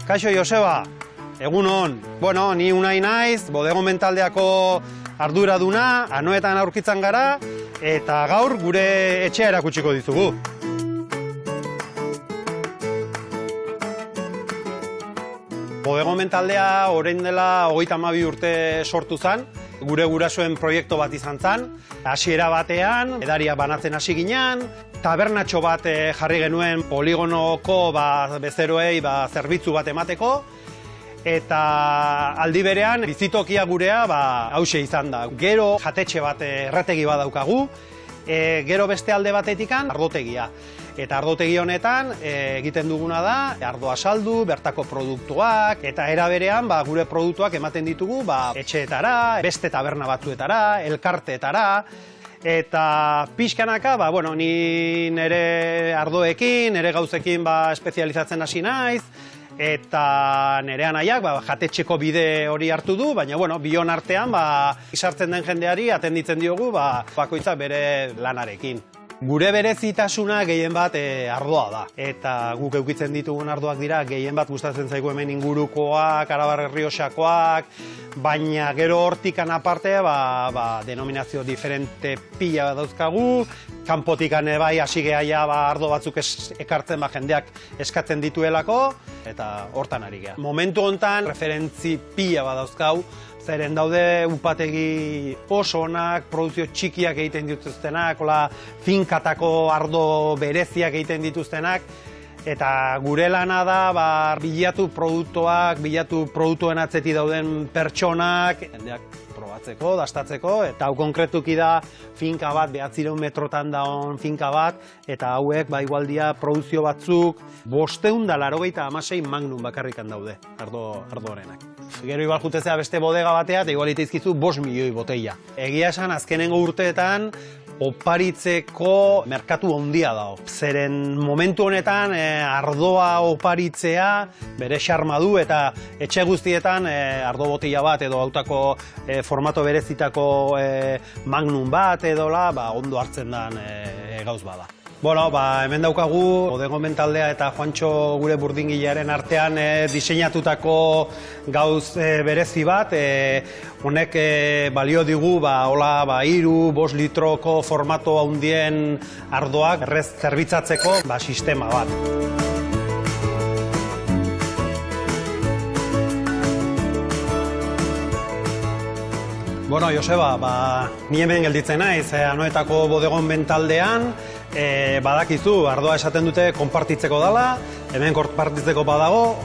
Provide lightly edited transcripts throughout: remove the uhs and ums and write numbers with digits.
Kaixo Joseba, egun hon. Bueno, ni Unai naiz, Bodegon taldeako arduraduna, Anoetan aurkitzen gara, eta gaur gure etxea erakutsiko dizugu. Bodegon taldea orain dela 32 urte sortu zen, gure gurasoen proiektu bat izan zen. Hasiera batean, edariak banatzen hasi ginen, tabernatxo bat jarri genuen poligonoko bezeroei zerbitzu bat emateko, eta aldi berean bizitokia gurea hauxe izan da. Gero jatetxe bat errategi bat daukagu, gero beste alde batetikan ardotegia. Eta ardotegi honetan egiten duguna da ardoa saldu, bertako produktuak, eta era berean gure produktuak ematen ditugu etxeetara, beste taberna batzuetara, elkarteetara, eta pixkanaka, ni nire ardoekin, nire gauzekin espezializatzen hasi naiz, eta nire anaiak jatetxeko bide hori hartu du, baina bion artean izartzen den jendeari atenditzen diogu bakoitza bere lanarekin. Gure berezitasuna gehien bat ardoa da, eta guk eukitzen ditugun ardoak dira gehien bat gustatzen zaigu hemen ingurukoak, Arabar Errioxakoak, baina gero hortikan aparte denominazio diferente pila dauzkagu, kanpotikan bai hasi geha ardo batzuk ekartzen jendeak eskatzen dituelako, eta hortan ari geha. Momentu hontan referentzi pila dauzkau, zeren daude upategi oso onak, produzio txikiak egiten dituztenak, finkatako ardo bereziak egiten dituztenak, eta gure lana da bilatu produktuak, bilatu produktuen atzeti dauden pertsonak, jendeak probatzeko, dastatzeko, eta hau konkretuki da finka bat, 900 metrotan daun finka bat, eta hauek igualdia produzio batzuk 586 magnum bakarrikan daude, ardo horenak. Gero igual jutezea beste bodega batea, eta igual iteizkizu 5 milioi boteia. Egia esan, azkenengo urteetan, oparitzeko merkatu handia dago. Zeren momentu honetan, ardoa oparitzea bere xarma du, eta etxe guztietan ardo botila bat, edo hautako formato berezitako magnum bat, edo ondo hartzen den gauz bada. Hemen daukagu Bodegon taldea eta Juantxo gure burdingilearen artean diseinatutako gauz berezi bat. Honek balio digu 3-5 litroko formato handien ardoak errez zerbitzatzeko sistema bat. Joseba, ni hemen gelditzen naiz, Anoetako Bodegon taldean, badakizu, ardoa esaten dute konpartitzeko dela, hemen konpartitzeko badago,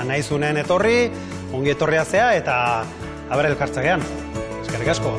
nahizunen etorri, ongi etorria zea, eta elkartzakean. Eskerrik asko.